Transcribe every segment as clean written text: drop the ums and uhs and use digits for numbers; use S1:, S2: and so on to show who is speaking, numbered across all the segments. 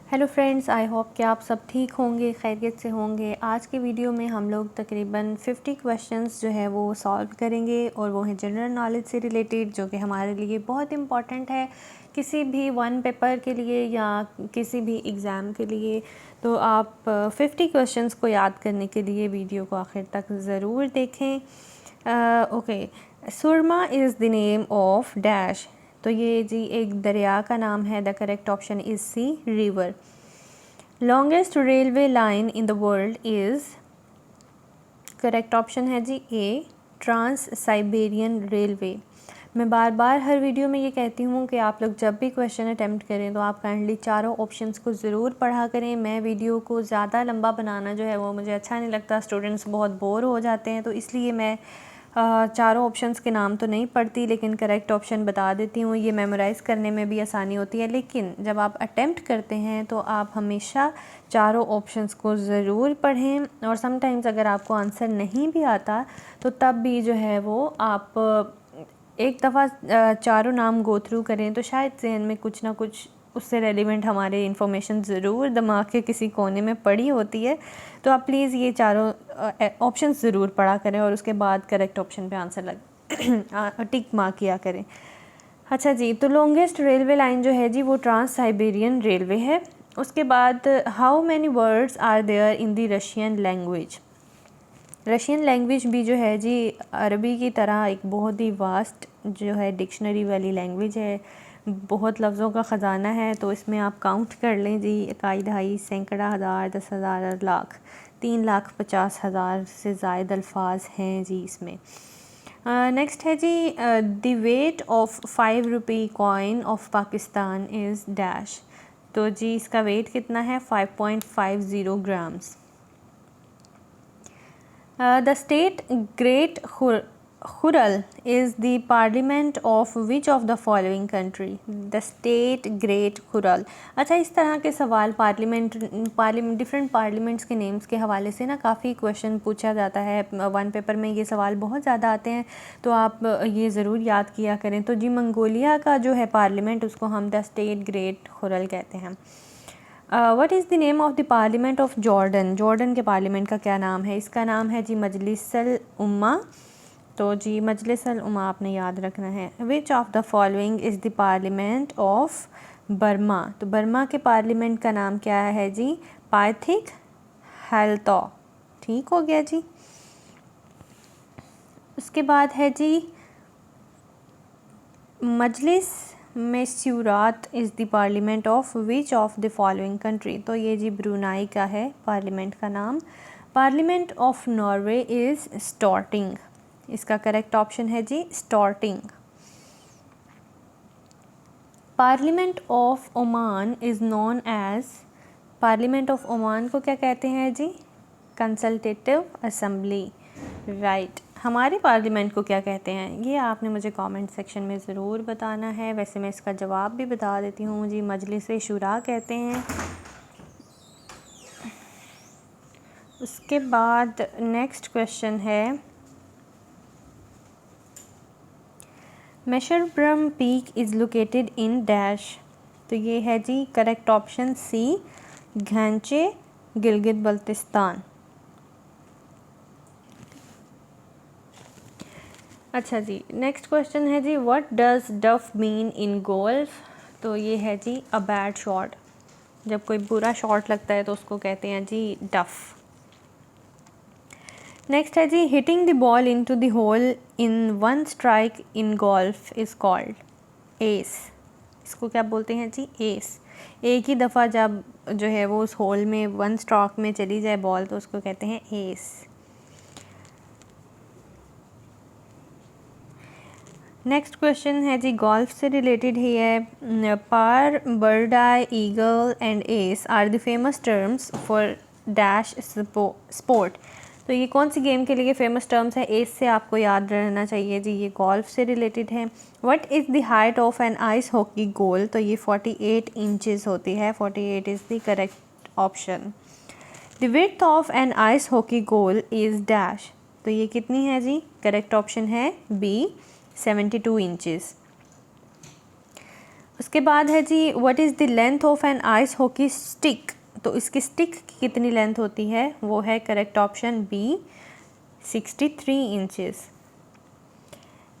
S1: Hello friends, I hope कि आप सब ठीक होंगे, खैरियत से होंगे। आज के वीडियो में हम लोग तकरीबन 50 क्वेश्चंस जो है वो सॉल्व करेंगे और वो हैं जनरल नॉलेज से रिलेटेड, जो कि हमारे लिए बहुत इम्पॉर्टेंट है किसी भी वन पेपर के लिए या किसी भी एग्ज़ाम के लिए। तो आप 50 क्वेश्चंस को याद करने के लिए वीडियो को आखिर तक ज़रूर देखें। Okay, Surma is the name of dash. तो ये जी एक दरिया का नाम है। The correct option is C, river. Longest railway line in the world is, correct option है जी ए, ट्रांस साइबेरियन रेलवे। मैं बार बार हर वीडियो में ये कहती हूँ कि आप लोग जब भी क्वेश्चन अटैम्प्ट करें तो आप काइंडली चारों ऑप्शंस को ज़रूर पढ़ा करें। मैं वीडियो को ज़्यादा लंबा बनाना जो है वो मुझे अच्छा नहीं लगता, स्टूडेंट्स बहुत बोर हो जाते हैं, तो इसलिए मैं चारों ऑप्शंस के नाम तो नहीं पढ़ती, लेकिन करेक्ट ऑप्शन बता देती हूँ। ये मेमोराइज़ करने में भी आसानी होती है, लेकिन जब आप अटेम्प्ट करते हैं तो आप हमेशा चारों ऑप्शंस को ज़रूर पढ़ें। और समटाइम्स अगर आपको आंसर नहीं भी आता तो तब भी जो है वो आप एक दफ़ा चारों नाम गो थ्रू करें तो शायद जहन में कुछ ना कुछ उससे रेलिवेंट हमारे इन्फॉर्मेशन ज़रूर दिमाग के किसी कोने में पड़ी होती है। तो आप प्लीज़ ये चारों ऑप्शन ज़रूर पढ़ा करें और उसके बाद करेक्ट ऑप्शन पे आंसर लग टिक मार्क किया करें। अच्छा जी, तो लॉन्गेस्ट रेलवे लाइन जो है जी वो ट्रांस साइबेरियन रेलवे है। उसके बाद how many words are there in the Russian language. Russian language भी जो है जी अरबी की तरह एक बहुत ही वास्ट जो है डिक्शनरी वाली लैंग्वेज है, बहुत लफ्ज़ों का ख़जाना है। तो इसमें आप काउंट कर लें जी, इकाई, दहाई, सैकड़ा, हज़ार, 10,000, लाख, 3,50,000 से ज़ायद अल्फाज हैं जी इसमें। नेक्स्ट है जी, the weight of 5 rupee coin of Pakistan is dash. तो जी इसका वेट कितना है, 5.50 grams. The state Great Khural is the parliament of which of the following country? The state Great Khural। अच्छा, इस तरह के सवाल डिफरेंट पार्लियामेंट्स के नेम्स के हवाले से ना काफ़ी क्वेश्चन पूछा जाता है वन पेपर में। ये सवाल बहुत ज़्यादा आते हैं, तो आप ये ज़रूर याद किया करें। तो जी मंगोलिया का जो है पार्लियामेंट उसको हम द स्टेट ग्रेट खुरल कहते हैं। What is the name of the parliament of Jordan. Jordan के पार्लियामेंट का क्या नाम है? इसका नाम है जी मजलिसुल उम्मा। तो जी मजलिसुल उम्मा आपने याद रखना है। विच of the following is the parliament of Burma. तो बर्मा के पार्लियामेंट का नाम क्या है जी? पाइथिक हेल्तो। ठीक हो गया जी। उसके बाद है जी Majlis Mesyuarat is the parliament of which of the following country. तो ये जी ब्रुनाई का है पार्लियामेंट का नाम। Parliament of Norway is Storting. इसका करेक्ट ऑप्शन है जी Storting. Parliament of Oman is known as. Parliament of Oman को क्या कहते हैं जी? Consultative assembly. राइट। हमारे पार्लियामेंट को क्या कहते हैं, ये आपने मुझे कमेंट सेक्शन में ज़रूर बताना है। वैसे मैं इसका जवाब भी बता देती हूँ जी, मजलिस शुरा कहते हैं। उसके बाद नेक्स्ट क्वेश्चन है, Masherbrum peak is located in dash. तो ये है जी correct option C, Ghanche, Gilgit Baltistan. अच्छा जी, नेक्स्ट क्वेश्चन है जी, what does duff mean in golf. तो ये है जी अ बैड शॉट। जब कोई बुरा शॉट लगता है तो उसको कहते हैं जी डफ। नेक्स्ट है जी, hitting the ball into the hole in one strike in golf is called ace. इसको क्या बोलते हैं जी? एस। एक ही दफ़ा जब जो है वो उस होल में वन स्ट्रोक में चली जाए बॉल तो उसको कहते हैं एस। नेक्स्ट क्वेश्चन है जी गोल्फ से रिलेटेड ही है। Par, birdie, eagle and ace are the famous terms for dash sport. तो ये कौन सी गेम के लिए फेमस टर्म्स है? एस से आपको याद रहना चाहिए जी, ये गोल्फ से रिलेटेड है। What is the height of an ice hockey goal. तो ये 48 इंचज़ होती है। 48 is the correct option. The width of an ice hockey goal is dash. तो ये कितनी है जी? करेक्ट ऑप्शन है बी, 72 इंचज़। उसके बाद है जी what is the length of an ice hockey stick. तो इसकी स्टिक की कितनी लेंथ होती है, वो है correct option B 63 inches.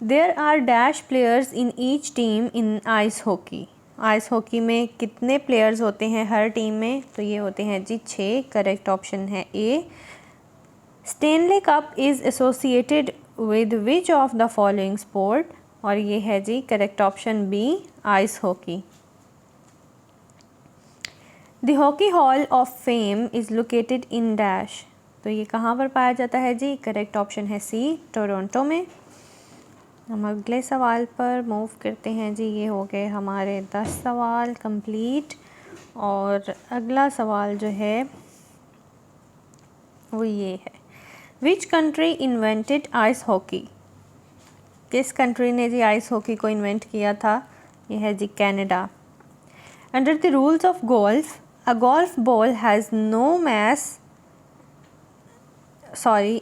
S1: There are dash players in each team in ice hockey. Ice hockey में कितने प्लेयर्स होते हैं हर टीम में, तो ये होते हैं जी 6। करेक्ट ऑप्शन है A. Stanley Cup is associated with which of the following sport, और ये है जी correct option B ice hockey. The hockey hall of fame is located in dash. तो ये कहाँ पर पाया जाता है जी, करेक्ट ऑप्शन है सी टोरंटो में। हम अगले सवाल पर मूव करते हैं जी। ये हो गए हमारे 10 सवाल कंप्लीट, और अगला सवाल जो है वो ये है, which country invented ice hockey. किस कंट्री ने जी आइस हॉकी को इन्वेंट किया था, ये है जी Canada. Under the rules of golf, a golf ball has no mass, sorry,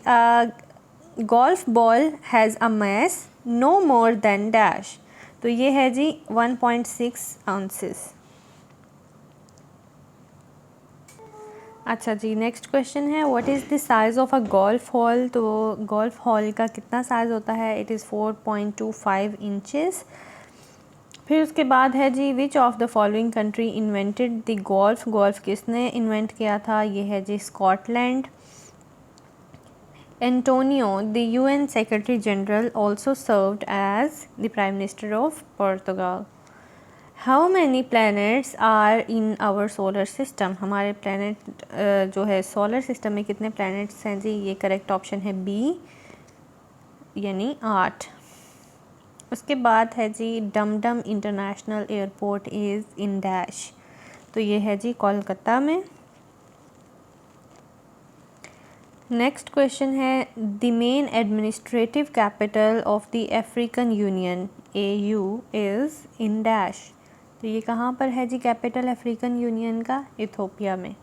S1: golf ball has a mass no more than dash. तो ये है जी 1.6 आउंसेस। अच्छा जी, नेक्स्ट क्वेश्चन है what is the size of a golf hole. तो golf hole का कितना साइज़ होता है, इट इज़ 4.25 इंचेस। फिर उसके बाद है जी which of the following country invented the golf. Golf किसने इन्वेंट किया था, ये है जी Scotland. Antonio the UN secretary general also served as the prime minister of Portugal. How many planets are in our solar system. हमारे planet जो है solar system में कितने प्लैनेट्स हैं जी, ये करेक्ट ऑप्शन है बी यानी 8। उसके बाद है जी Dum Dum international airport is in dash. तो ये है जी कोलकाता में। Next question is the main administrative capital of the African Union AU is in dash. तो ये कहाँ पर है जी कैपिटल अफ्रीकन यूनियन का, इथोपिया में।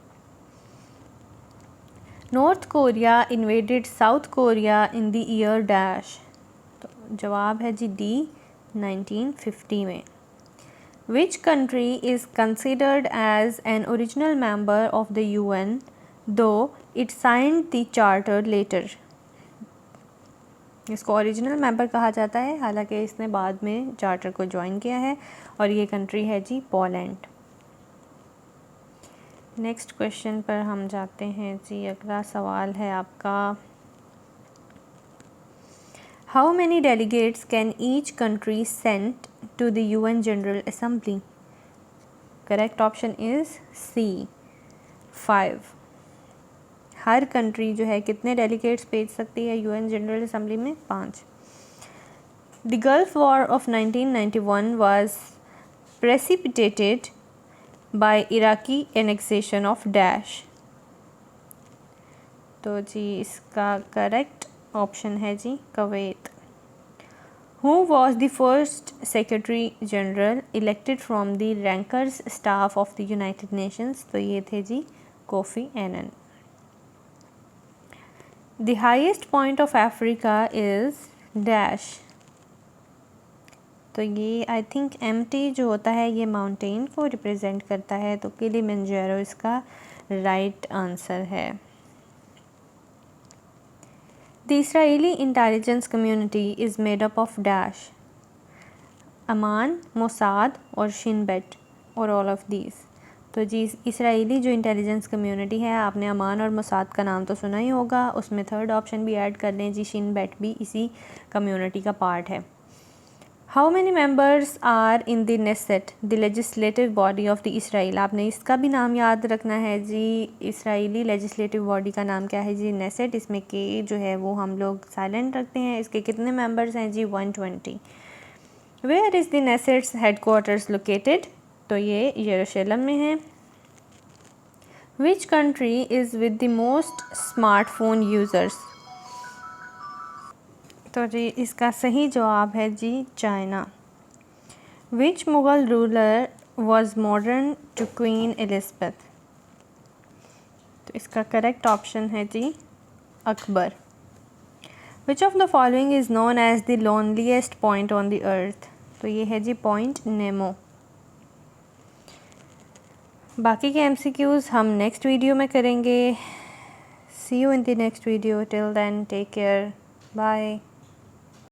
S1: North Korea invaded South Korea in the year dash. तो जवाब है जी डी 1950 में। Which country is considered as an original member of the UN though it signed the charter letter. इसको original member कहा जाता है, हालांकि इसने बाद में चार्टर को ज्वाइन किया है, और ये कंट्री है जी पोलैंड। नेक्स्ट क्वेश्चन पर हम जाते हैं जी। अगला सवाल है आपका, how many delegates can each country send to the UN General Assembly. Correct option is C 5। हर कंट्री जो है कितने डेलीगेट्स भेज सकती है UN जनरल असेंबली में, 5। The Gulf War of 1991 was precipitated by Iraqi annexation of dash. तो जी इसका करेक्ट ऑप्शन है जी Kuwait. Who was the first secretary general elected from the rankers staff of the United Nations. तो ये थे जी Kofi Annan. The highest point of Africa is dash। तो ये आई थिंक MT जो होता है ये माउंटेन को रिप्रेजेंट करता है, तो किलिमंजारो इसका राइट आंसर है। The Israeli intelligence community is made up of dash। Aman, Mossad और शिन बेट और ऑल ऑफ दीज। तो जी इसराइली जो इंटेलिजेंस कम्युनिटी है, आपने अमान और मोसाद का नाम तो सुना ही होगा, उसमें थर्ड ऑप्शन भी ऐड कर लें जी, शिन बेट भी इसी कम्युनिटी का पार्ट है। How many members are in the Knesset the legislative body of the Israel. आपने इसका भी नाम याद रखना है जी। इसराइली लेजिस्लेटिव बॉडी का नाम क्या है जी, नेसेट। इसमें के जो है वो हम लोग साइलेंट रखते हैं। इसके कितने मेंबर्स हैं जी, 120। Where is the Knesset's headquarters located. तो ये यरूशलेम में है। Which country is with the most smartphone users. तो जी इसका सही जवाब है जी China. Which Mughal ruler was modern to Queen Elizabeth. तो इसका करेक्ट ऑप्शन है जी Akbar. Which of the following is known as the loneliest point on the earth. तो ये है जी पॉइंट नेमो। बाकी के MCQs हम नेक्स्ट वीडियो में करेंगे। See you in the next video, till then take care, bye.